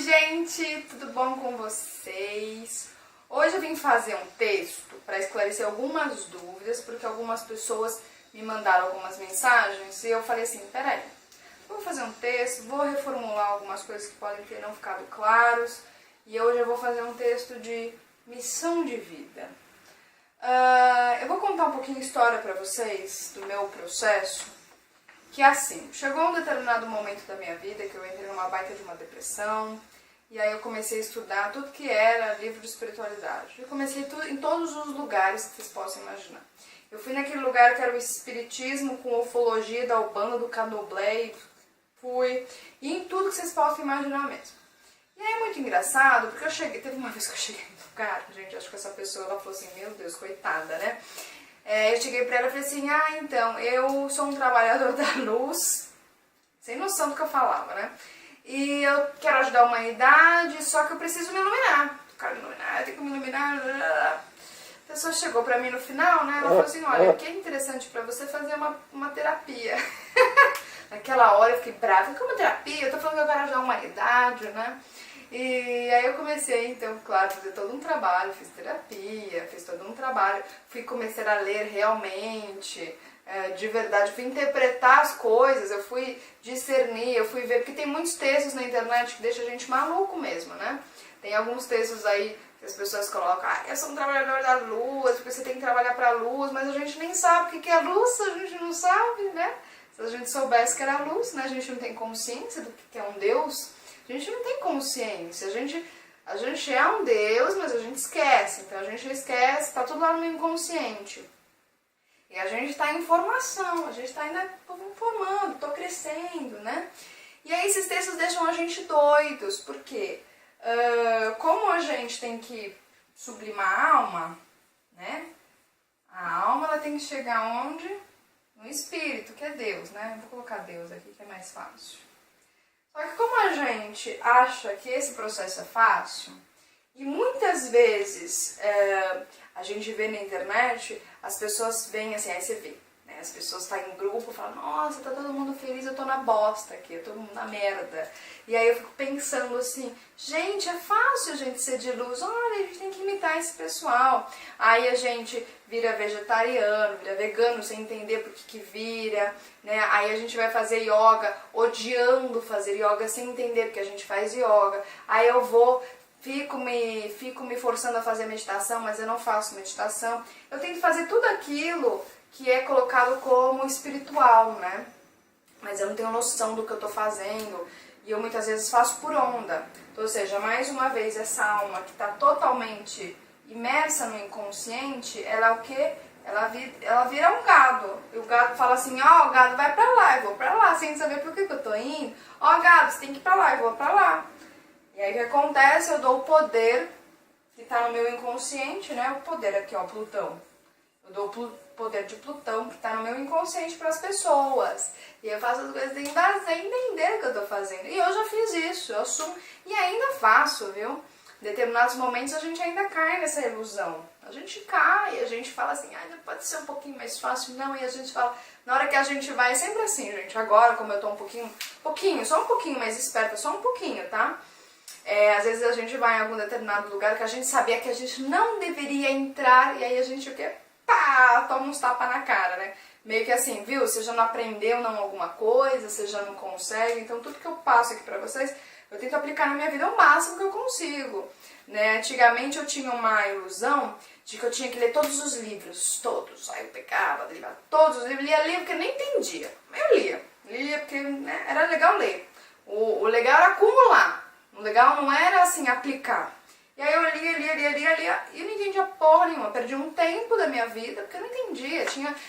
gente, tudo bom com vocês? Hoje eu vim fazer um texto para esclarecer algumas dúvidas, porque algumas pessoas me mandaram algumas mensagens e eu falei assim, peraí, vou fazer um texto, vou reformular algumas coisas que podem ter não ficado claros e hoje eu vou fazer um texto de missão de vida. Eu vou contar um pouquinho de história para vocês do meu processo, que é assim, chegou um determinado momento da minha vida que eu entrei numa baita de uma depressão, e aí eu comecei a estudar tudo que era livro de espiritualidade. Eu comecei em todos os lugares que vocês possam imaginar. Eu fui naquele lugar que era o espiritismo com ufologia da Umbanda, do Candomblé, fui, e em tudo que vocês possam imaginar mesmo. E aí é muito engraçado, porque teve uma vez que eu cheguei no lugar, gente, acho que essa pessoa, ela falou assim, meu Deus, coitada, né? Eu cheguei pra ela e falei assim, então, eu sou um trabalhador da luz, sem noção do que eu falava, né? E eu quero ajudar a humanidade, só que eu preciso me iluminar. Eu quero me iluminar, eu tenho que me iluminar. A pessoa chegou pra mim no final, né? Ela falou assim, olha, o que é interessante pra você fazer uma terapia. Naquela hora eu fiquei brava, que é uma terapia? Eu tô falando que eu quero ajudar a humanidade, né? E aí eu comecei, então, claro, a fazer todo um trabalho, fiz terapia, fiz todo um trabalho, comecei a ler realmente, de verdade, fui interpretar as coisas, eu fui discernir, eu fui ver, porque tem muitos textos na internet que deixam a gente maluco mesmo, né? Tem alguns textos aí que as pessoas colocam, eu sou um trabalhador da luz, porque você tem que trabalhar pra luz, mas a gente nem sabe o que é luz, a gente não sabe, né? Se a gente soubesse que era luz, né? A gente não tem consciência do que é um Deus. A gente não tem consciência, a gente é um Deus, mas a gente esquece. Então a gente esquece, tá tudo lá no inconsciente. E a gente está em formação, a gente está ainda formando, tô crescendo, né? E aí esses textos deixam a gente doidos, porque como a gente tem que sublimar a alma, né? A alma ela tem que chegar onde? No espírito, que é Deus, né? Vou colocar Deus aqui que é mais fácil. Só que como a gente acha que esse processo é fácil, e muitas vezes a gente vê na internet, as pessoas vêm assim, aí você vê, né? As pessoas estão em grupo e falam, nossa, tá todo mundo feliz, eu tô na bosta aqui, eu tô na merda. E aí eu fico pensando assim, gente, é fácil a gente ser de luz, olha, a gente tem que imitar esse pessoal. Aí a gente vira vegetariano, vira vegano, sem entender por que vira, né? Aí a gente vai fazer yoga, odiando fazer yoga, sem entender porque a gente faz yoga. Aí eu fico me forçando a fazer meditação, mas eu não faço meditação. Eu tento fazer tudo aquilo que é colocado como espiritual, né? Mas eu não tenho noção do que eu tô fazendo. E eu muitas vezes faço por onda. Então, ou seja, mais uma vez, essa alma que está totalmente imersa no inconsciente, ela é o quê? Ela vira um gado. E o gado fala assim, o gado vai pra lá, eu vou pra lá, sem saber por que eu tô indo. Gado, você tem que ir pra lá, eu vou pra lá. E aí o que acontece? Eu dou o poder que tá no meu inconsciente, né? O poder aqui, Plutão. Eu dou o poder de Plutão que tá no meu inconsciente para as pessoas. E eu faço as coisas sem entender o que eu tô fazendo. E eu já fiz isso, eu assumo. E ainda faço, viu? Em determinados momentos a gente ainda cai nessa ilusão. A gente cai, a gente fala assim, não pode ser um pouquinho mais fácil, não. E a gente fala, na hora que a gente vai, é sempre assim, gente. Agora, como eu tô só um pouquinho mais esperta, só um pouquinho, tá? Às vezes a gente vai em algum determinado lugar que a gente sabia que a gente não deveria entrar. E aí a gente o quê? Toma uns tapas na cara, né? Meio que assim, viu? Você já não aprendeu não alguma coisa, você já não consegue. Então tudo que eu passo aqui pra vocês, eu tento aplicar na minha vida o máximo que eu consigo, né? Antigamente eu tinha uma ilusão de que eu tinha que ler todos os livros, todos. Aí eu pegava, lia todos os livros, lia porque eu nem entendia. Mas eu lia porque, né, era legal ler. O legal era acumular, o legal não era assim, aplicar. E aí eu lia, e eu não entendia porra nenhuma. Perdi um tempo da minha vida, porque eu não entendia.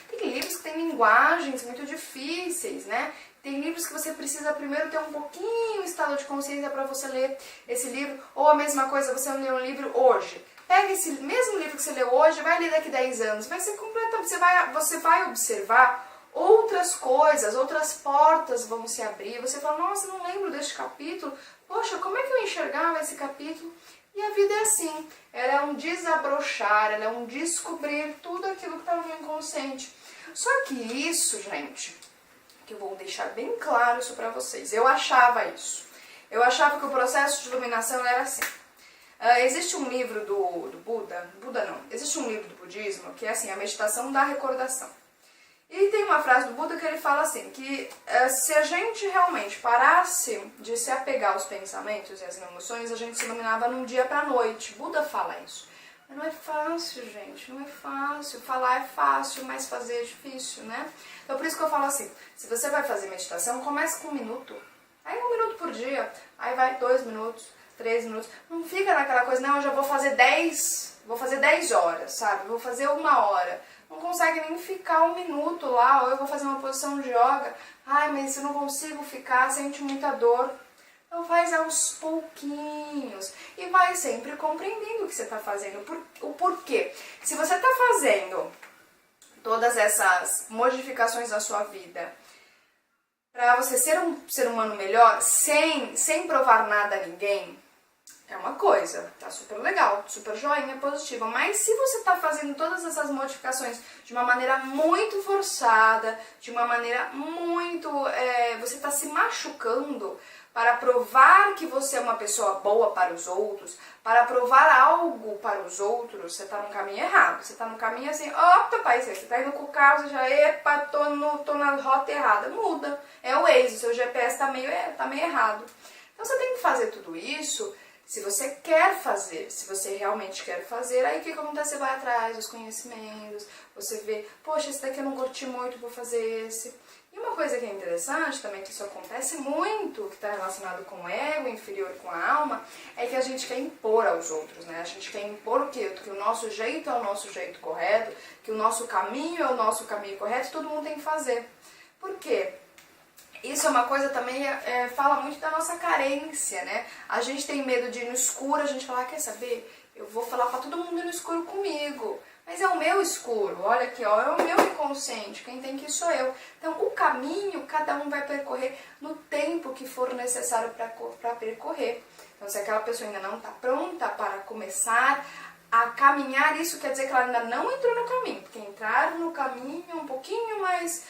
Tem livros que têm linguagens muito difíceis, né? Tem livros que você precisa primeiro ter um pouquinho estado de consciência para você ler esse livro. Ou a mesma coisa, você lê um livro hoje. Pega esse mesmo livro que você leu hoje, vai ler daqui 10 anos. Vai ser completamente... Você vai observar outras coisas, outras portas vão se abrir. Você fala, nossa, não lembro deste capítulo. Poxa, como é que eu enxergava esse capítulo? E a vida é assim, ela é um desabrochar, ela é um descobrir tudo aquilo que está no meu inconsciente. Só que isso, gente, que eu vou deixar bem claro isso pra vocês, eu achava isso. Eu achava que o processo de iluminação era assim. Existe um livro do Buda não, existe um livro do budismo que é assim, a meditação da recordação. E tem uma frase do Buda que ele fala assim, que se a gente realmente parasse de se apegar aos pensamentos e às emoções, a gente se iluminava num dia pra noite. Buda fala isso. Mas não é fácil, gente, não é fácil. Falar é fácil, mas fazer é difícil, né? Então por isso que eu falo assim, se você vai fazer meditação, comece com 1 minuto. Aí 1 minuto por dia, aí vai 2 minutos, 3 minutos. Não fica naquela coisa, não, eu já vou fazer 10 horas, sabe? Vou fazer 1 hora. Não consegue nem ficar 1 minuto lá, ou eu vou fazer uma posição de yoga. Ai, mas eu não consigo ficar, sente muita dor. Então faz aos pouquinhos e vai sempre compreendendo o que você está fazendo, o porquê. Se você está fazendo todas essas modificações na sua vida para você ser um ser humano melhor, sem provar nada a ninguém, é uma coisa, tá super legal, super joinha, positiva. Mas se você está fazendo todas essas modificações de uma maneira muito forçada, de uma maneira muito... você está se machucando para provar que você é uma pessoa boa para os outros, para provar algo para os outros, você está no caminho errado. Você está no caminho assim, opa, pai, você está indo com o carro, você já, epa, tô na rota errada. Muda, é o Waze, o seu GPS está meio errado. Então você tem que fazer tudo isso. Se você quer fazer, se você realmente quer fazer, aí o que acontece? Você vai atrás dos conhecimentos, você vê, poxa, esse daqui eu não curti muito, vou fazer esse. E uma coisa que é interessante também, que isso acontece muito, que está relacionado com o ego inferior, com a alma, é que a gente quer impor aos outros, né? A gente quer impor o quê? Que o nosso jeito é o nosso jeito correto, que o nosso caminho é o nosso caminho correto, todo mundo tem que fazer. Por quê? Isso é uma coisa também, fala muito da nossa carência, né? A gente tem medo de ir no escuro, a gente fala, quer saber? Eu vou falar pra todo mundo ir no escuro comigo. Mas é o meu escuro, olha aqui, ó, é o meu inconsciente, quem tem que ir sou eu. Então o caminho, cada um vai percorrer no tempo que for necessário para percorrer. Então se aquela pessoa ainda não está pronta para começar a caminhar, isso quer dizer que ela ainda não entrou no caminho, porque entrar no caminho é um pouquinho mais,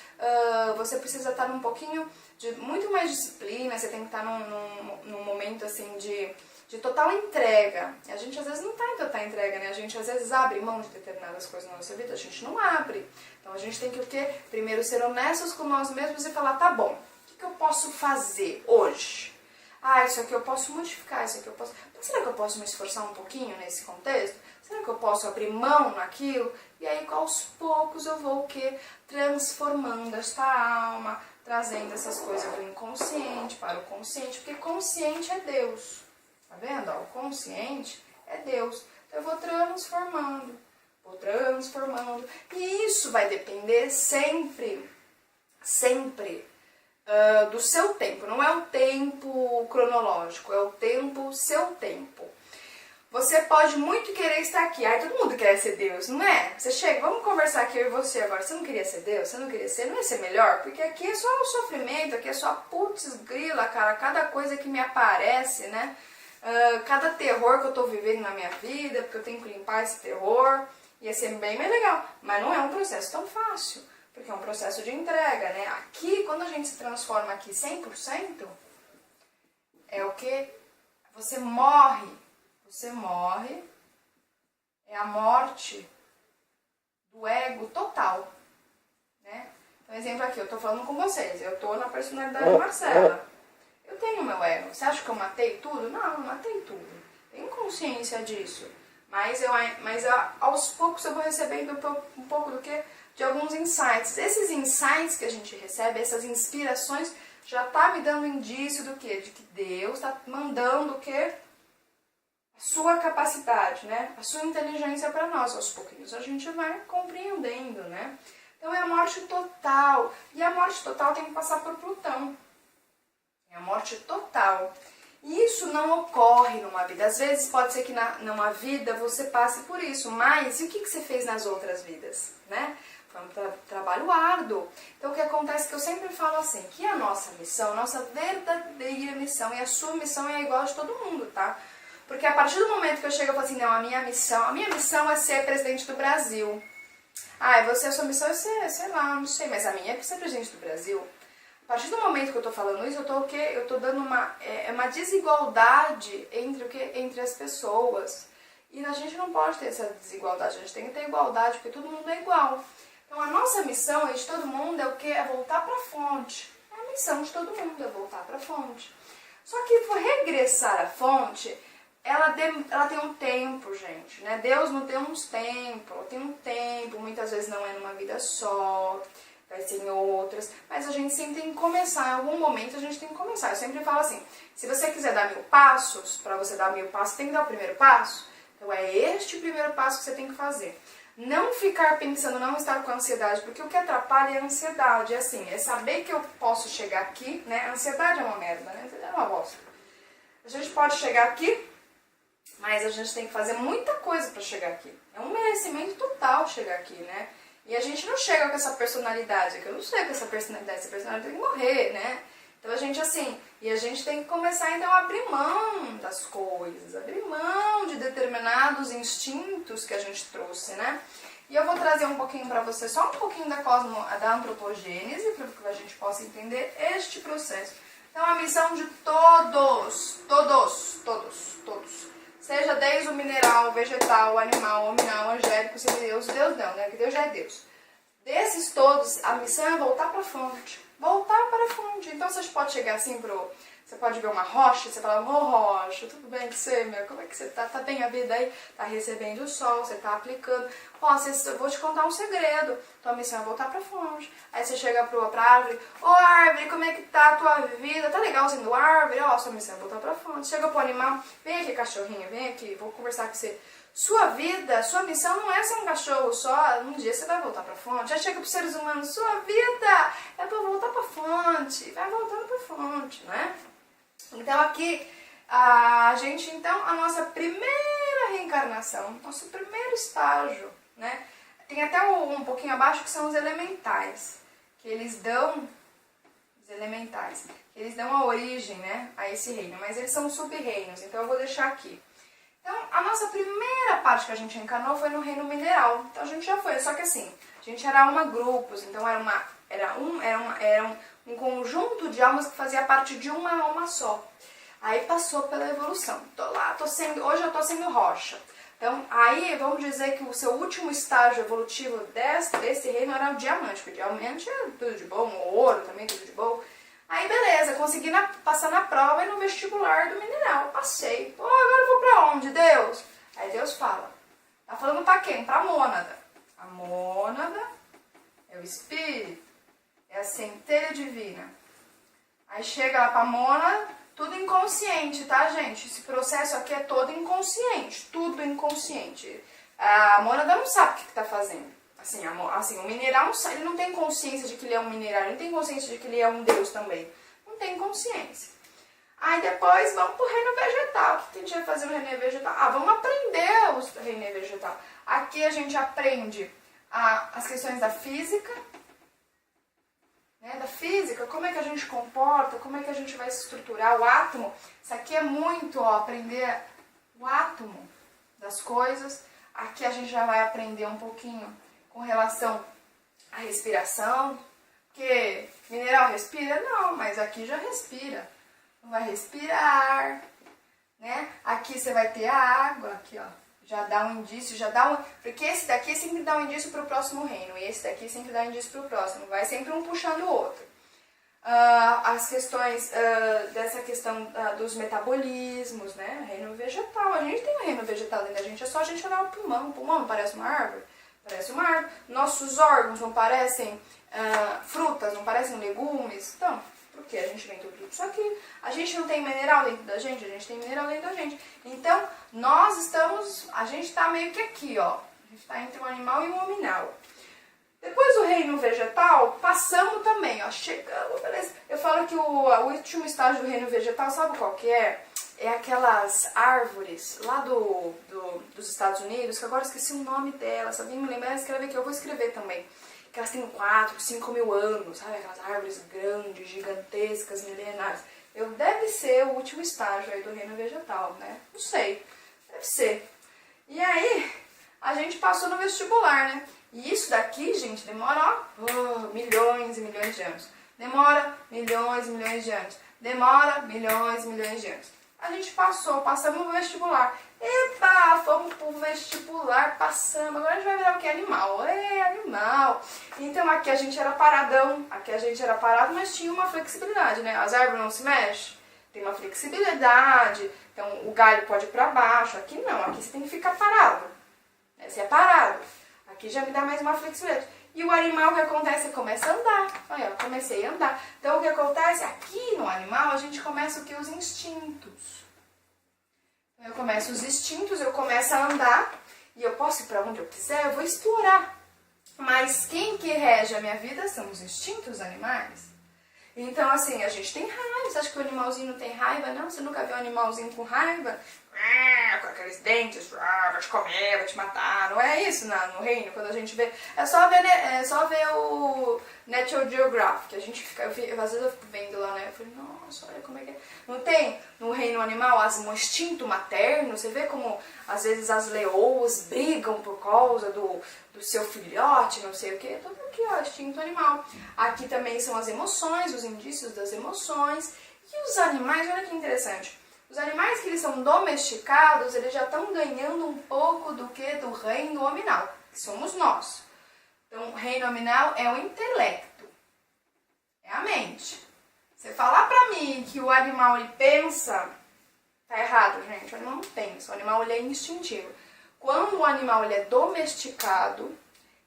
você precisa estar num pouquinho de muito mais disciplina, você tem que estar num momento assim de total entrega. E a gente às vezes não está em total entrega, né? A gente às vezes abre mão de determinadas coisas na nossa vida, a gente não abre. Então a gente tem que o quê? Primeiro ser honestos com nós mesmos e falar, tá bom, o que eu posso fazer hoje? Ah, isso aqui eu posso modificar, isso aqui eu posso... Mas será que eu posso me esforçar um pouquinho nesse contexto? Será que eu posso abrir mão naquilo? E aí, aos poucos, eu vou o quê? Transformando esta alma, trazendo essas coisas do inconsciente para o consciente, porque consciente é Deus. Tá vendo? Ó, o consciente é Deus. Então eu vou transformando. E isso vai depender sempre do seu tempo. Não é o tempo cronológico, é o tempo, seu tempo. Você pode muito querer estar aqui. Ai, todo mundo quer ser Deus, não é? Você chega, vamos conversar aqui eu e você agora. Você não queria ser Deus? Você não queria ser? Não ia ser melhor? Porque aqui é só um sofrimento, aqui é só putz grila, cara. Cada coisa que me aparece, né? Cada terror que eu tô vivendo na minha vida, porque eu tenho que limpar esse terror, ia ser bem mais legal. Mas não é um processo tão fácil, porque é um processo de entrega, né? Aqui, quando a gente se transforma aqui 100%, é o que? Você morre, é a morte do ego total, né? Então, exemplo aqui, eu tô falando com vocês, eu tô na personalidade Marcela. Eu tenho meu ego. Você acha que eu matei tudo? Não, eu não matei tudo. Tenho consciência disso. Mas aos poucos eu vou recebendo um pouco do que? De alguns insights. Esses insights que a gente recebe, essas inspirações, já tá me dando indício do quê? De que Deus tá mandando o quê? A sua capacidade, né? A sua inteligência para nós. Aos pouquinhos a gente vai compreendendo, né? Então é a morte total. E a morte total tem que passar por Plutão. É a morte total. E isso não ocorre numa vida. Às vezes pode ser que numa vida você passe por isso, mas e o que você fez nas outras vidas, né? Foi um trabalho árduo. Então o que acontece é que eu sempre falo assim, que a nossa missão, nossa verdadeira missão, e a sua missão é igual de todo mundo, tá? Porque a partir do momento que eu chego e falo assim, não, a minha missão é ser presidente do Brasil. Ah, e você, a sua missão é ser, sei lá, não sei, mas a minha é ser presidente do Brasil. A partir do momento que eu tô falando isso, eu tô dando uma desigualdade entre entre as pessoas. E a gente não pode ter essa desigualdade, a gente tem que ter igualdade, porque todo mundo é igual. Então a nossa missão de todo mundo é o quê? É voltar para a fonte. É a missão de todo mundo, é voltar para a fonte. Só que por regressar à fonte, ela tem um tempo, gente, né? Deus não tem uns tempos, ela tem um tempo, muitas vezes não é numa vida só, vai ser em outras, mas a gente sempre tem que começar, em algum momento a gente tem que começar. Eu sempre falo assim, se você quiser dar 1000 passos, para você dar 1000 passos, tem que dar o primeiro passo. Então é este o primeiro passo que você tem que fazer. Não ficar pensando, não estar com ansiedade, porque o que atrapalha é a ansiedade, é assim, é saber que eu posso chegar aqui, né? A ansiedade é uma merda, né? É uma bosta. A gente pode chegar aqui, mas a gente tem que fazer muita coisa para chegar aqui. É um merecimento total chegar aqui, né? E a gente não chega com essa personalidade, que eu não sei com essa personalidade tem que morrer, né? Então a gente assim, e a gente tem que começar então a abrir mão das coisas, abrir mão de determinados instintos que a gente trouxe, né? E eu vou trazer um pouquinho para você, só um pouquinho da antropogênese, para que a gente possa entender este processo. Então a missão de todos, seja desde o mineral, vegetal, animal, hominal, angélico, semideus, Deus não, né? Que Deus já é Deus. Desses todos, a missão é voltar para a fonte. Voltar para a fonte. Então você pode chegar assim você pode ver uma rocha e você fala, ô rocha, tudo bem com você, meu? Como é que você tá? Tá bem a vida aí? Tá recebendo o sol, você tá aplicando. Eu vou te contar um segredo. Tua missão é voltar para a fonte. Aí você chega pra árvore, ô árvore, como é que tá a tua vida? Tá legal sendo árvore? Ó, sua missão é voltar para a fonte. Chega pro animal, vem aqui cachorrinho, vem aqui, vou conversar com você. Sua vida, sua missão não é ser um cachorro só, um dia você vai voltar pra fonte. Já chega pros seres humanos, sua vida é pra voltar pra fonte, vai voltando pra fonte, né? Então aqui, a nossa primeira reencarnação, nosso primeiro estágio, né? Tem até um pouquinho abaixo que são os elementais, que eles dão a origem, né, a esse reino, mas eles são sub-reinos, então eu vou deixar aqui. Então, a nossa primeira parte que a gente encarnou foi no reino mineral. Então, a gente já foi, só que assim, a gente era grupos, então era um conjunto de almas que fazia parte de uma alma só. Aí passou pela evolução. Hoje eu tô sendo rocha. Então, aí vamos dizer que o seu último estágio evolutivo desse reino era o diamante, porque o diamante é tudo de bom, o ouro também tudo de bom. Aí beleza, consegui passar na prova e no vestibular do mineral, passei. Pô, agora eu vou pra onde, Deus? Aí Deus fala, tá falando pra quem? Pra mônada. A mônada é o espírito, é a centelha divina. Aí chega lá pra mônada, tudo inconsciente, tá, gente? Esse processo aqui é todo inconsciente, tudo inconsciente. A mônada não sabe o que tá fazendo. Assim, o mineral, ele não tem consciência de que ele é um mineral, ele não tem consciência de que ele é um Deus também. Não tem consciência. Aí depois vamos pro reino vegetal. O que a gente vai fazer no reino vegetal? Vamos aprender o reino vegetal. Aqui a gente aprende as questões da física, né? Da física, como é que a gente comporta, como é que a gente vai se estruturar, o átomo. Isso aqui é muito, aprender o átomo das coisas. Aqui a gente já vai aprender um pouquinho com relação à respiração, porque mineral respira? Não, mas aqui já respira. Vai respirar, né? Aqui você vai ter a água, aqui ó, já dá um indício, porque esse daqui sempre dá um indício para o próximo reino, e esse daqui sempre dá um indício para o próximo, vai sempre um puxando o outro. As questões dessa questão dos metabolismos, né? Reino vegetal, a gente tem um reino vegetal dentro da gente, é só a gente olhar o pulmão não parece uma árvore? Parece uma árvore. Nossos órgãos não parecem frutas, não parecem legumes. Então, por que a gente vem tudo isso aqui? A gente não tem mineral dentro da gente? A gente tem mineral dentro da gente. Então, a gente está meio que aqui, ó. A gente está entre um animal e um hominal. Depois do reino vegetal, passamos também, ó. Chegamos, beleza. Eu falo que o último estágio do reino vegetal, sabe qual que é? É aquelas árvores lá dos Estados Unidos, que agora eu esqueci o nome delas, se alguém me lembrar, escreve aqui, eu vou escrever também. Que elas têm 4, 5 mil anos, sabe? Aquelas árvores grandes, gigantescas, milenares. Deve ser o último estágio aí do reino vegetal, né? Não sei, deve ser. E aí, a gente passou no vestibular, né? E isso daqui, gente, demora milhões e milhões de anos. Demora milhões e milhões de anos. Demora milhões e milhões de anos. A gente passamos no vestibular. Epa, fomos pro vestibular, passamos. Agora a gente vai virar o que? Animal. É, animal. Então aqui a gente era paradão, aqui a gente era parado, mas tinha uma flexibilidade, né? As árvores não se mexem, tem uma flexibilidade. Então o galho pode ir pra baixo. Aqui não, aqui você tem que ficar parado. Você é parado. Aqui já me dá mais uma flexibilidade. E o animal, o que acontece? Começa a andar. Olha, eu comecei a andar. Então, o que acontece? Aqui no animal, a gente começa o que? Os instintos. Eu começo os instintos, eu começo a andar. E eu posso ir para onde eu quiser, eu vou explorar. Mas quem que rege a minha vida são os instintos animais. Então, assim, a gente tem raiva. Você acha que o animalzinho não tem raiva? Não, você nunca viu um animalzinho com raiva? Com aqueles dentes, vai te comer, vai te matar. Não é isso no reino, quando a gente vê. É só ver o National Geographic, que a gente fica. Às vezes eu fico vendo lá, né? Eu falei, nossa, olha como é que é. Não tem no reino animal o instinto materno? Você vê como às vezes as leoas brigam por causa do seu filhote, não sei o que. Tudo aqui, ó, instinto animal. Aqui também são as emoções, os indícios das emoções. E os animais, olha que interessante. Os animais que eles são domesticados, eles já estão ganhando um pouco do que? Do reino hominal, que somos nós. Então, o reino hominal é o intelecto, é a mente. Você falar pra mim que o animal ele pensa, tá errado, gente. O animal não pensa, o animal ele é instintivo. Quando o animal ele é domesticado,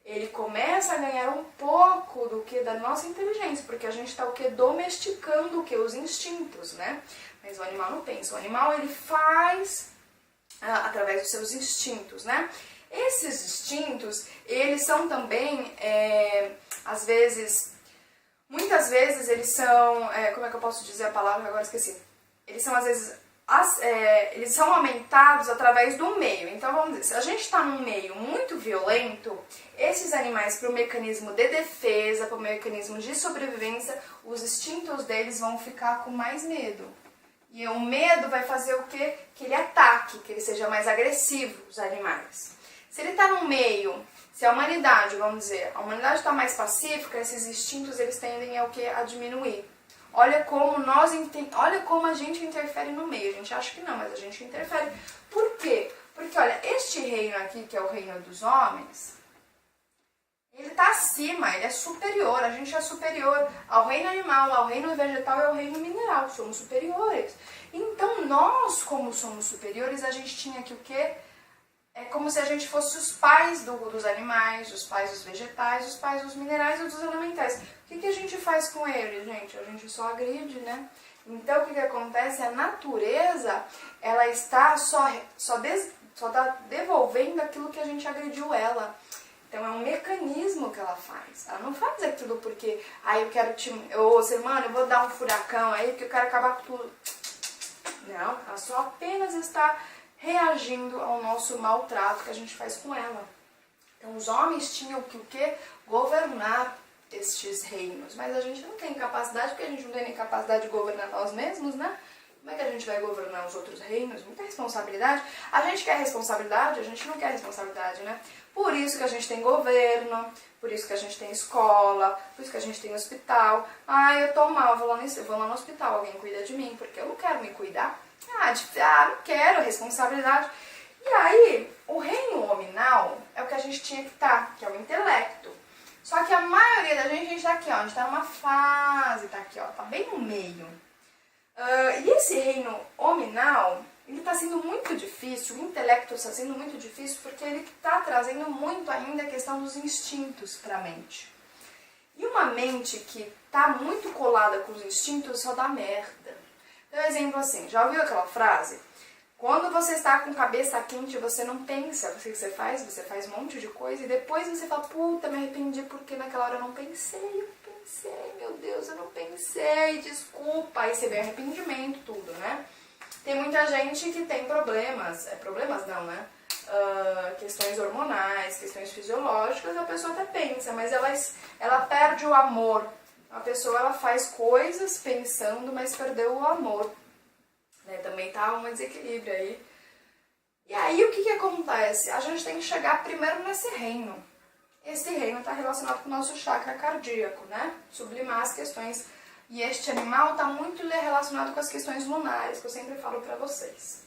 ele começa a ganhar um pouco do que da nossa inteligência, porque a gente está o que? Domesticando o que? Os instintos, né? Mas o animal não pensa. O animal ele faz através dos seus instintos, né? Esses instintos, eles são também, às vezes, muitas vezes eles são, como é que eu posso dizer a palavra? Agora esqueci. Eles são, às vezes, eles são aumentados através do meio. Então, vamos dizer, se a gente está num meio muito violento, esses animais, para o mecanismo de defesa, para o mecanismo de sobrevivência, os instintos deles vão ficar com mais medo. E o medo vai fazer o quê? Que ele ataque, que ele seja mais agressivo, os animais. Se ele está no meio, se a humanidade, vamos dizer, a humanidade está mais pacífica, esses instintos eles tendem a, o quê? A diminuir. Olha como a gente interfere no meio. A gente acha que não, mas a gente interfere. Por quê? Porque, olha, este reino aqui, que é o reino dos homens, ele está acima, ele é superior. A gente é superior ao reino animal, ao reino vegetal e ao reino mineral. Somos superiores. Então, nós, como somos superiores, a gente tinha que o quê? É como se a gente fosse os pais dos animais, os pais dos vegetais, os pais dos minerais e dos elementais. O que a gente faz com eles, gente? A gente só agride, né? Então, o que acontece? A natureza, ela está só tá devolvendo aquilo que a gente agrediu ela. Então, é um mecanismo que ela faz. Ela não faz aquilo porque, eu quero ser humano, eu vou dar um furacão aí porque eu quero acabar com tudo. Não, ela só apenas está reagindo ao nosso maltrato que a gente faz com ela. Então, os homens tinham que o quê? Governar estes reinos. Mas a gente não tem capacidade, porque a gente não tem nem capacidade de governar nós mesmos, né? Como é que a gente vai governar os outros reinos? Muita responsabilidade. A gente quer responsabilidade, a gente não quer responsabilidade, né? Por isso que a gente tem governo, por isso que a gente tem escola, por isso que a gente tem hospital. Eu tô mal, eu vou lá no hospital, alguém cuida de mim, porque eu não quero me cuidar. Não quero responsabilidade. E aí, o reino hominal é o que a gente tinha que estar, que é o intelecto. Só que a maioria da gente tá aqui, ó, a gente tá numa fase, tá aqui, ó, tá bem no meio. E esse reino hominal, ele está sendo muito difícil, o intelecto está sendo muito difícil porque ele está trazendo muito ainda a questão dos instintos para a mente. E uma mente que está muito colada com os instintos só dá merda. Então, exemplo assim, já ouviu aquela frase? Quando você está com cabeça quente, você não pensa. O que você faz? Você faz um monte de coisa e depois você fala, puta, me arrependi porque naquela hora eu não pensei, meu Deus, eu não pensei, desculpa. Aí você vê arrependimento, tudo, né? Tem muita gente que tem problemas, problemas não, né? Questões hormonais, questões fisiológicas, a pessoa até pensa, mas ela perde o amor. A pessoa ela faz coisas pensando, mas perdeu o amor. Né? Também tá um desequilíbrio aí. E aí o que acontece? A gente tem que chegar primeiro nesse reino. Esse reino está relacionado com o nosso chakra cardíaco, né? Sublimar as questões. E este animal está muito relacionado com as questões lunares, que eu sempre falo para vocês.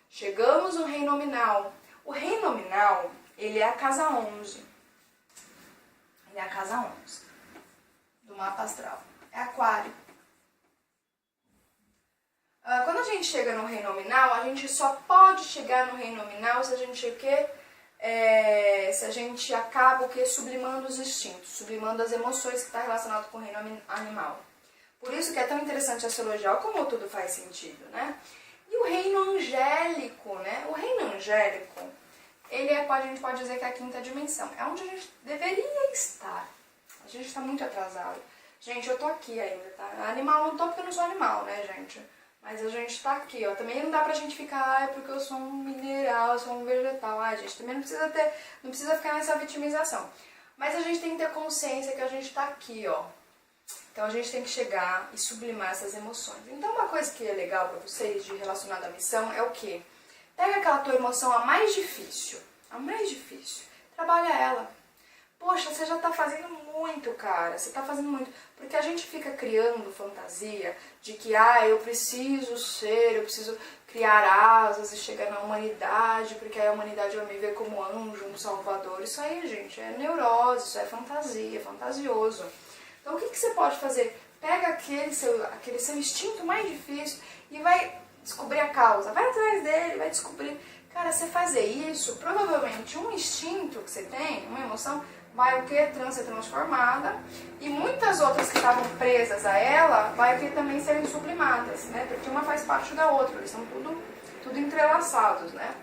Chegamos no reino nominal. O reino nominal, ele é a casa 11. Ele é a casa 11 do mapa astral. É Aquário. Quando a gente chega no reino nominal, a gente só pode chegar no reino nominal se a gente o quê? Se a gente acaba o quê? Sublimando os instintos, sublimando as emoções que está relacionado com o reino animal. Por isso que é tão interessante a astrologia, olha como tudo faz sentido, né? E o reino angélico, né? O reino angélico, ele a gente pode dizer que é a quinta dimensão. É onde a gente deveria estar. A gente está muito atrasado. Gente, eu tô aqui ainda, tá? Animal não tô porque eu não sou animal, né, gente? Mas a gente tá aqui, ó. Também não dá pra gente ficar, porque eu sou um mineral, eu sou um vegetal. Ai, gente, também não precisa ficar nessa vitimização. Mas a gente tem que ter consciência que a gente tá aqui, ó. Então a gente tem que chegar e sublimar essas emoções. Então uma coisa que é legal pra vocês, de relacionada à missão, é o quê? Pega aquela tua emoção a mais difícil. Trabalha ela. Poxa, você já tá fazendo muito, cara. Você tá fazendo muito. Porque a gente fica criando fantasia de que, eu preciso criar asas e chegar na humanidade, porque aí a humanidade vai me ver como anjo, um salvador. Isso aí, gente, é neurose, isso é fantasia, é fantasioso. Então, o que você pode fazer? Pega aquele seu instinto mais difícil e vai descobrir a causa. Vai atrás dele, vai descobrir. Cara, você fazer isso, provavelmente um instinto que você tem, uma emoção, vai o que? Ser transformada. E muitas outras que estavam presas a ela, vai o que? Também serem sublimadas, né? Porque uma faz parte da outra, eles são tudo entrelaçados, né?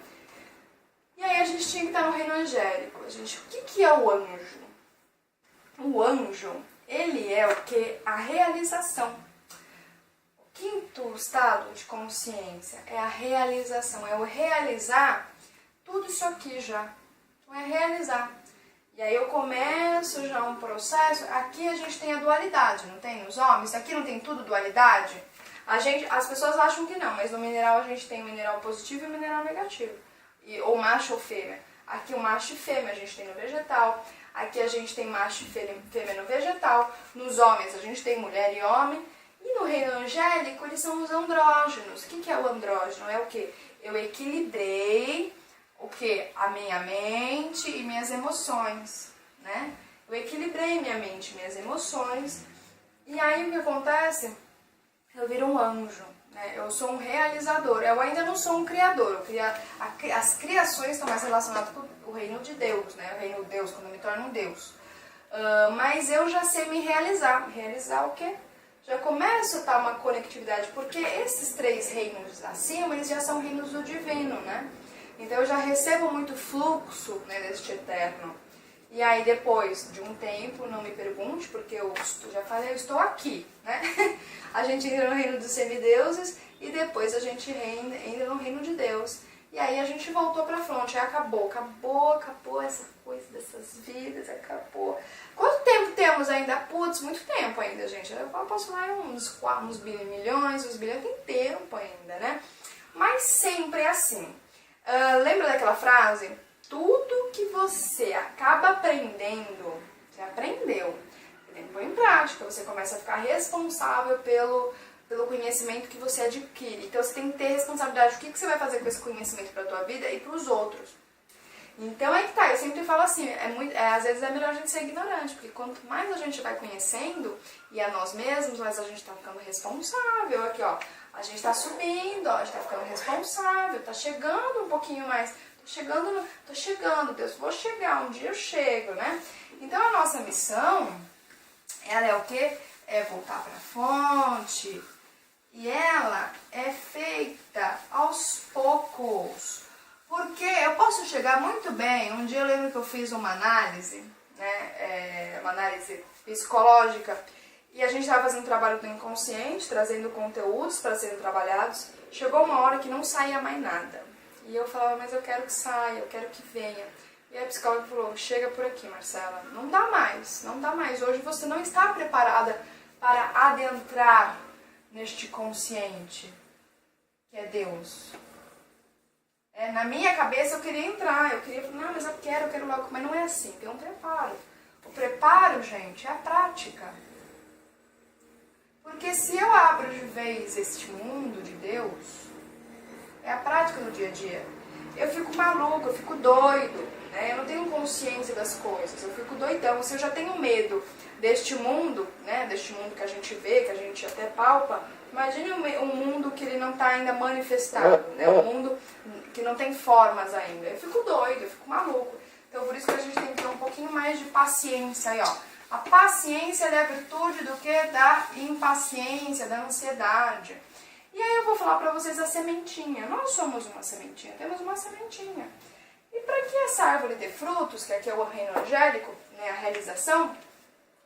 E aí a gente tinha que estar no reino angélico. O que é o anjo? O anjo, ele é o que? A realização. O quinto estado de consciência é a realização. É o realizar tudo isso aqui já. Então é realizar. E aí eu começo já um processo. Aqui a gente tem a dualidade, não tem? Nos homens, aqui não tem tudo dualidade? As pessoas acham que não, mas no mineral a gente tem o mineral positivo e o mineral negativo. Ou macho ou fêmea. Aqui o macho e fêmea a gente tem no vegetal. Aqui a gente tem macho e fêmea no vegetal. Nos homens a gente tem mulher e homem. E no reino angélico eles são os andrógenos. O que é o andrógeno? É o quê? Eu equilibrei o que? A minha mente e minhas emoções, né? Eu equilibrei minha mente e minhas emoções. E aí o que acontece? Eu viro um anjo, né? Eu sou um realizador. Eu ainda não sou um criador. As criações estão mais relacionadas com o reino de Deus, né? O reino de Deus, quando eu me torno um Deus. Mas eu já sei me realizar. Realizar o quê? Já começo a estar uma conectividade, porque esses três reinos acima, eles já são reinos do divino, né? Então eu já recebo muito fluxo, né, deste eterno. E aí depois de um tempo, não me pergunte, porque eu já falei, eu estou aqui, né? A gente entra no reino dos semideuses e depois a gente entra no reino de Deus. E aí a gente voltou pra fronte, aí acabou essa coisa dessas vidas, acabou. Quanto tempo temos ainda? Putz, muito tempo ainda, gente. Eu posso falar uns milhões, uns bilhões, tem tempo ainda, né? Mas sempre é assim. Lembra daquela frase? Tudo que você acaba aprendendo, você aprendeu. Você tem que pôr em prática, você começa a ficar responsável pelo conhecimento que você adquire. Então você tem que ter responsabilidade do que você vai fazer com esse conhecimento para a tua vida e para os outros. Então é que tá, eu sempre falo assim, às vezes é melhor a gente ser ignorante, porque quanto mais a gente vai conhecendo, e a nós mesmos, mais a gente tá ficando responsável. Aqui, ó, a gente tá subindo, ó, a gente tá ficando responsável, tá chegando um pouquinho mais, tô chegando, Deus, vou chegar, um dia eu chego, né? Então a nossa missão, ela é o quê? É voltar pra fonte, e ela é feita aos poucos. Porque eu posso chegar muito bem. Um dia eu lembro que eu fiz uma análise, né, uma análise psicológica, e a gente estava fazendo trabalho do inconsciente, trazendo conteúdos para serem trabalhados. Chegou uma hora que não saía mais nada. E eu falava, mas eu quero que saia, eu quero que venha. E a psicóloga falou, chega por aqui, Marcela, não dá mais, não dá mais. Hoje você não está preparada para adentrar neste consciente, que é Deus. Na minha cabeça eu queria entrar, eu queria, não, mas eu quero logo, mas não é assim, tem um preparo. O preparo, gente, é a prática. Porque se eu abro de vez este mundo de Deus, é a prática no dia a dia. Eu fico maluco, eu fico doido, né? Eu não tenho consciência das coisas, eu fico doidão. Se eu já tenho medo deste mundo, né? Deste mundo que a gente vê, que a gente até palpa, imagine um mundo que ele não está ainda manifestado, né? Um mundo que não tem formas ainda. Eu fico doido, eu fico maluco. Então por isso que a gente tem que ter um pouquinho mais de paciência aí, ó. A paciência é a virtude do que? Da impaciência, da ansiedade. E aí eu vou falar para vocês a sementinha. Nós somos uma sementinha, temos uma sementinha. E para que essa árvore dê frutos, que aqui é o reino angélico, né, a realização,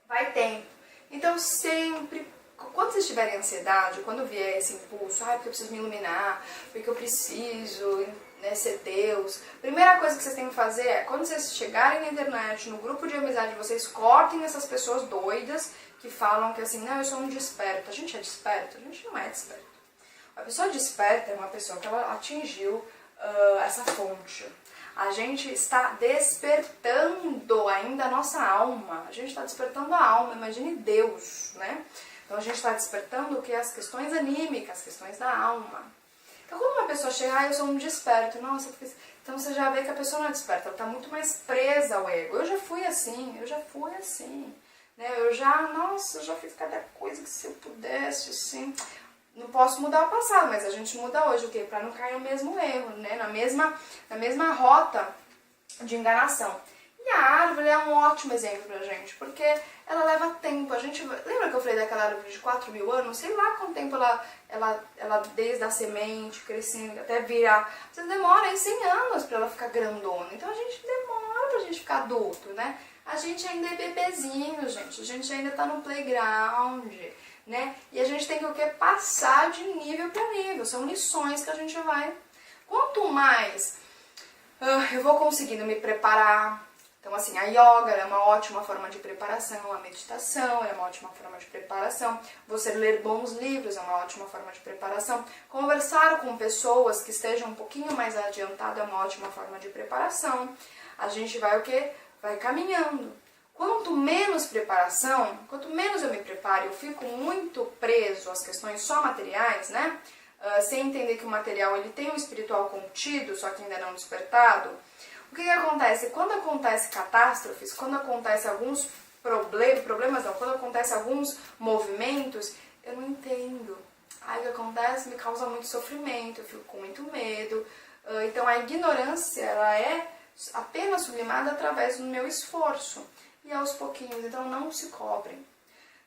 vai tempo. Então sempre, quando vocês tiverem ansiedade, quando vier esse impulso, porque eu preciso me iluminar, porque eu preciso, né, ser Deus, primeira coisa que vocês têm que fazer é, quando vocês chegarem na internet, no grupo de amizade, vocês cortem essas pessoas doidas que falam que assim, não, eu sou um desperto. A gente é desperto? A gente não é desperto. A pessoa desperta é uma pessoa que ela atingiu essa fonte. A gente está despertando ainda a nossa alma. A gente está despertando a alma, imagine Deus, né? Então a gente está despertando o que? As questões anímicas, as questões da alma. Então quando uma pessoa chega, eu sou um desperto, nossa, então você já vê que a pessoa não é desperta, ela está muito mais presa ao ego. Eu já fui assim, né? Eu já fiz cada coisa que se eu pudesse, assim. Não posso mudar o passado, mas a gente muda hoje, o quê? Para não cair no mesmo erro, né? Na mesma rota de enganação. E a árvore é um ótimo exemplo pra gente, porque ela leva tempo. Lembra que eu falei daquela árvore de 4.000 anos? Sei lá quanto tempo ela desde a semente, crescendo, até virar. Você demora aí 100 anos pra ela ficar grandona. Então a gente demora pra gente ficar adulto, né? A gente ainda é bebezinho, gente. A gente ainda tá no playground, né? E a gente tem que o quê? Passar de nível para nível. São lições que a gente vai... Quanto mais eu vou conseguindo me preparar... Então, assim, a yoga é uma ótima forma de preparação, a meditação é uma ótima forma de preparação, você ler bons livros é uma ótima forma de preparação, conversar com pessoas que estejam um pouquinho mais adiantadas é uma ótima forma de preparação. A gente vai o quê? Vai caminhando. Quanto menos preparação, quanto menos eu me preparo, eu fico muito preso às questões só materiais, né? Sem entender que o material ele tem um espiritual contido, só que ainda não despertado. O que acontece? Quando acontece catástrofes, quando acontece alguns problemas não, quando acontece alguns movimentos, eu não entendo. Aí o que acontece me causa muito sofrimento, eu fico com muito medo. Então a ignorância, ela é apenas sublimada através do meu esforço. E aos pouquinhos, então não se cobrem.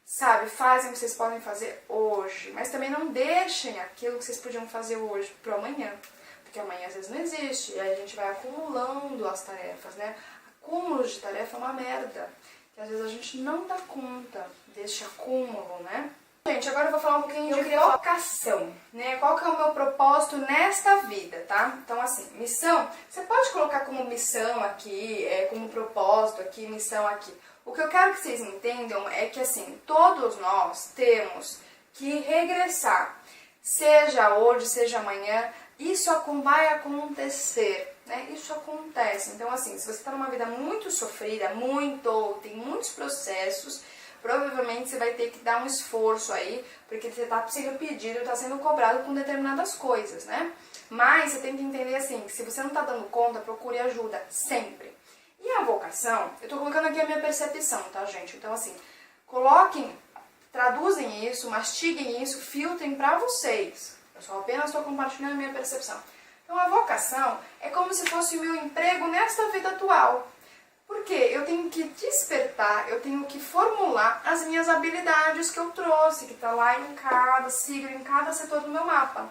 Sabe, fazem o que vocês podem fazer hoje, mas também não deixem aquilo que vocês podiam fazer hoje para amanhã. Porque amanhã às vezes não existe, e aí a gente vai acumulando as tarefas, né? Acúmulo de tarefa é uma merda, que às vezes a gente não dá conta deste acúmulo, né? Gente, agora eu vou falar um pouquinho de vocação, né? Qual que é o meu propósito nesta vida, tá? Então, assim, missão, você pode colocar como missão aqui, como propósito aqui, missão aqui. O que eu quero que vocês entendam é que, assim, todos nós temos que regressar, seja hoje, seja amanhã, isso vai acontecer, né? Isso acontece. Então, assim, se você está numa vida muito sofrida, tem muitos processos, provavelmente você vai ter que dar um esforço aí, porque você está sendo pedido, está sendo cobrado com determinadas coisas, né? Mas você tem que entender assim, que se você não está dando conta, procure ajuda, sempre. E a vocação, eu estou colocando aqui a minha percepção, tá, gente? Então, assim, traduzem isso, mastiguem isso, filtrem para vocês. Eu só apenas estou compartilhando a minha percepção. Então, a vocação é como se fosse o meu emprego nesta vida atual. Porque eu tenho que despertar, eu tenho que formular as minhas habilidades que eu trouxe, que está lá em cada sigla, em cada setor do meu mapa.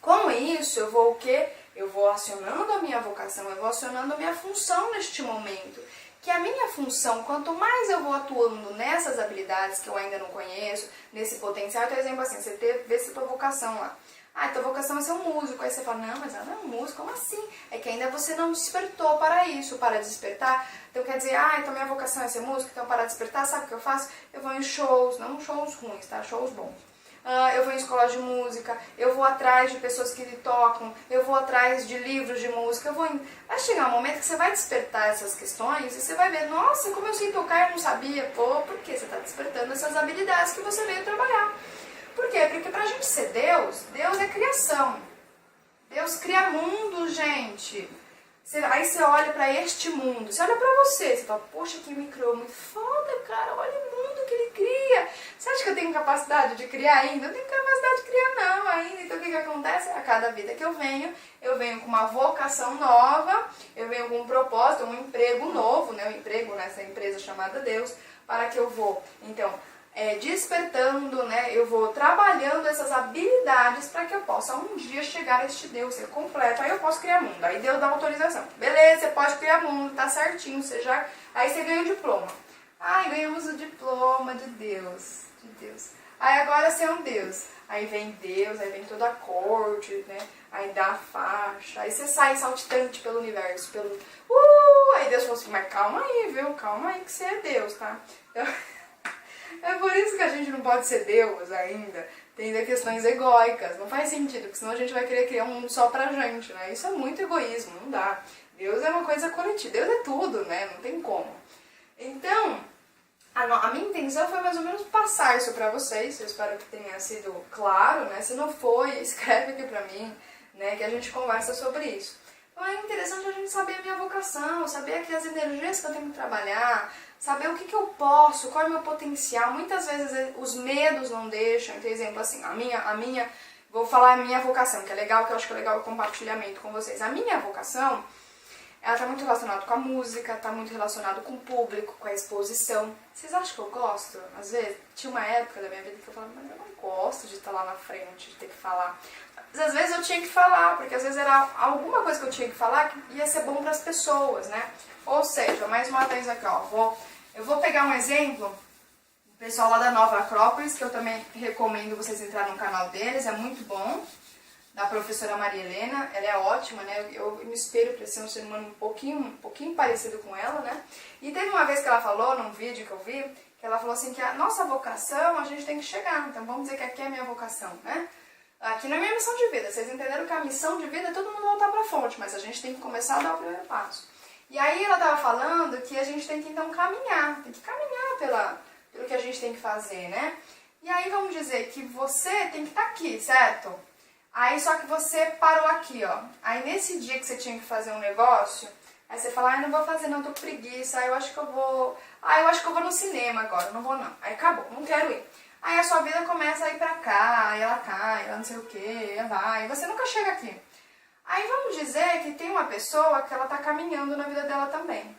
Com isso, eu vou o quê? Eu vou acionando a minha vocação, eu vou acionando a minha função neste momento. Que a minha função, quanto mais eu vou atuando nessas habilidades que eu ainda não conheço, nesse potencial, por exemplo, assim, você vê se tua vocação lá. Tua vocação é ser um músico. Aí você fala, não, mas ela não é um músico, como assim? É que ainda você não despertou para isso, para despertar. Então quer dizer, então minha vocação é ser músico, então para despertar, sabe o que eu faço? Eu vou em shows, não shows ruins, tá? Shows bons. eu vou em escola de música, eu vou atrás de pessoas que tocam, eu vou atrás de livros de música, vai chegar um momento que você vai despertar essas questões e você vai ver, nossa, como eu sei tocar, eu não sabia, pô, por que você está despertando essas habilidades que você veio trabalhar? Por quê? Porque pra gente ser Deus, Deus é criação. Deus cria mundo, gente. Aí você olha pra este mundo, você olha pra você fala, poxa, que me criou muito foda, cara, olha o mundo que ele cria. Você acha que eu tenho capacidade de criar ainda? Eu não tenho capacidade de criar não ainda. Então o que acontece? A cada vida que eu venho com uma vocação nova, eu venho com um propósito, um emprego novo, né? Um emprego nessa empresa chamada Deus, para que eu vou, então, despertando, né? Eu vou trabalhando essas habilidades para que eu possa um dia chegar a este Deus, ser completo. Aí eu posso criar mundo. Aí Deus dá autorização. Beleza, você pode criar mundo, tá certinho. Aí você ganha o diploma. Ai, ganhamos o diploma de Deus. Aí agora você é um Deus. Aí vem Deus, aí vem toda a corte, né? Aí dá a faixa. Aí você sai saltitante pelo universo. Aí Deus falou assim, mas calma aí, viu? Calma aí que você é Deus, tá? Então... É por isso que a gente não pode ser Deus ainda, tem questões egóicas, não faz sentido, porque senão a gente vai querer criar um mundo só pra gente, né? Isso é muito egoísmo, não dá. Deus é uma coisa coletiva, Deus é tudo, né? Não tem como. Então, a minha intenção foi mais ou menos passar isso pra vocês, eu espero que tenha sido claro, né? Se não foi, escreve aqui pra mim, né? Que a gente conversa sobre isso. Então é interessante a gente saber a minha vocação, saber aqui as energias que eu tenho que trabalhar, saber o que eu posso, qual é o meu potencial. Muitas vezes os medos não deixam. Então, exemplo assim, vou falar a minha vocação, que é legal, que eu acho que é legal o compartilhamento com vocês. A minha vocação, ela está muito relacionada com a música, está muito relacionada com o público, com a exposição. Vocês acham que eu gosto? Às vezes, tinha uma época da minha vida que eu falava, mas eu não gosto de estar lá na frente, de ter que falar. Mas às vezes eu tinha que falar, porque às vezes era alguma coisa que eu tinha que falar que ia ser bom para as pessoas, né? Ou seja, mais uma vez aqui, ó, eu vou pegar um exemplo, o pessoal lá da Nova Acrópolis, que eu também recomendo vocês entrarem no canal deles, é muito bom, da professora Maria Helena, ela é ótima, né? Eu me espelho para ser um ser humano um pouquinho parecido com ela, né? E teve uma vez que ela falou, num vídeo que eu vi, que ela falou assim que a nossa vocação a gente tem que chegar, então vamos dizer que aqui é a minha vocação, né? Aqui não é minha missão de vida, vocês entenderam que a missão de vida é todo mundo voltar para a fonte, mas a gente tem que começar a dar o primeiro passo. E aí ela estava falando que a gente tem que então caminhar, pelo que a gente tem que fazer, né? E aí vamos dizer que você tem que estar aqui, certo? Aí só que você parou aqui, ó. Aí nesse dia que você tinha que fazer um negócio, aí você fala, não vou fazer não, tô com preguiça, eu acho que eu vou no cinema agora, não vou não. Aí acabou, não quero ir. Aí a sua vida começa a ir pra cá, aí ela cai, ela não sei o que, ela vai, e você nunca chega aqui. Aí vamos dizer que tem uma pessoa que ela tá caminhando na vida dela também.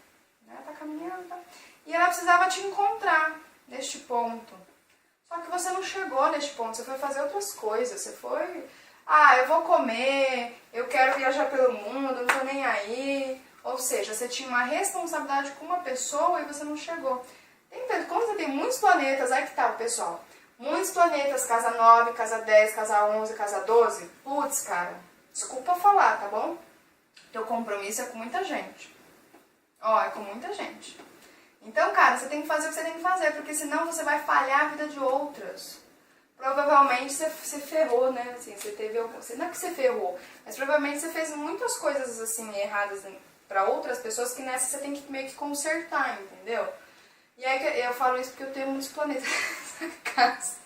Ela tá caminhando, tá? E ela precisava te encontrar neste ponto. Só que você não chegou neste ponto, você foi fazer outras coisas, você foi... eu vou comer, eu quero viajar pelo mundo, não tô nem aí. Ou seja, você tinha uma responsabilidade com uma pessoa e você não chegou. Como você tem muitos planetas, aí que tá o pessoal. Muitos planetas, casa 9, casa 10, casa 11, casa 12. Putz, cara, desculpa falar, tá bom? Teu compromisso é com muita gente. É com muita gente. Então, cara, você tem que fazer o que você tem que fazer, porque senão você vai falhar a vida de outras. Provavelmente você ferrou, né? Assim, você teve não é que você ferrou, mas provavelmente você fez muitas coisas assim erradas para outras pessoas que nessa você tem que meio que consertar, entendeu? E aí eu falo isso porque eu tenho muitos planetas nessa casa.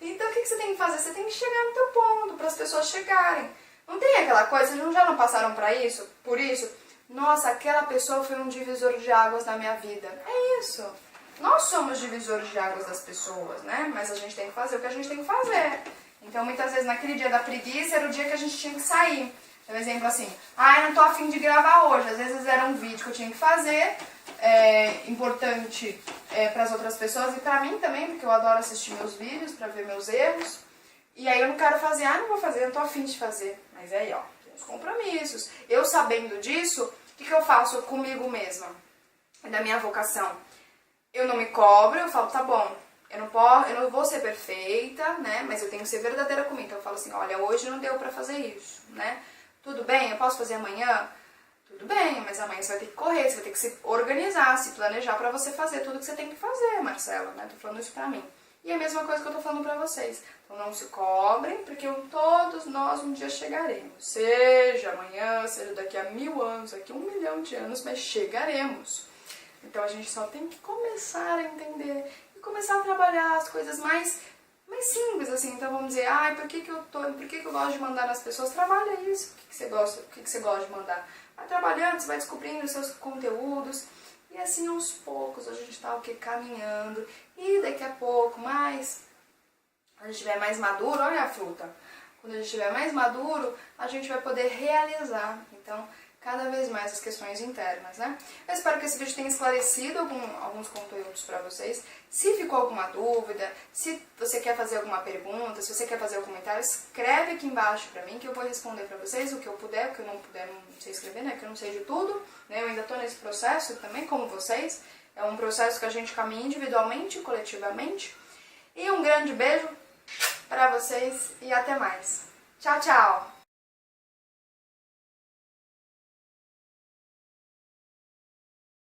Então o que você tem que fazer? Você tem que chegar no teu ponto, para as pessoas chegarem. Não tem aquela coisa, vocês já não passaram por isso? Nossa, aquela pessoa foi um divisor de águas na minha vida. É isso. Nós somos divisores de águas das pessoas, né? Mas a gente tem que fazer o que a gente tem que fazer. Então muitas vezes naquele dia da preguiça era o dia que a gente tinha que sair. Então, exemplo assim, não tô afim de gravar hoje. Às vezes era um vídeo que eu tinha que fazer, importante para as outras pessoas e para mim também, porque eu adoro assistir meus vídeos para ver meus erros. E aí eu não quero fazer, não vou fazer, eu não tô afim de fazer. Mas aí, ó, tem os compromissos. Eu sabendo disso, o que eu faço comigo mesma? É da minha vocação. Eu não me cobro, eu falo, tá bom, eu não vou ser perfeita, né? Mas eu tenho que ser verdadeira comigo. Então eu falo assim, olha, hoje não deu pra fazer isso, né? Tudo bem, eu posso fazer amanhã? Tudo bem, mas amanhã você vai ter que correr, você vai ter que se organizar, se planejar pra você fazer tudo que você tem que fazer, Marcela, né? Tô falando isso pra mim. E a mesma coisa que eu tô falando pra vocês. Então não se cobrem, porque todos nós um dia chegaremos. Seja amanhã, seja daqui a 1000 anos, daqui a 1 milhão de anos, mas chegaremos. Então a gente só tem que começar a entender e começar a trabalhar as coisas mais simples, assim. Então vamos dizer, por que eu gosto de mandar nas pessoas? Trabalha isso, o que você gosta de mandar? Vai trabalhando, você vai descobrindo os seus conteúdos. E assim aos poucos a gente tá caminhando. E daqui a pouco, quando a gente estiver mais maduro, olha a fruta. Quando a gente estiver mais maduro, a gente vai poder realizar. Então, cada vez mais as questões internas, né? Eu espero que esse vídeo tenha esclarecido alguns conteúdos para vocês. Se ficou alguma dúvida, se você quer fazer alguma pergunta, se você quer fazer algum comentário, escreve aqui embaixo para mim que eu vou responder para vocês o que eu puder, o que eu não puder, não sei escrever, né? Que eu não sei de tudo, né? Eu ainda tô nesse processo também, como vocês. É um processo que a gente caminha individualmente e coletivamente. E um grande beijo para vocês e até mais. Tchau, tchau!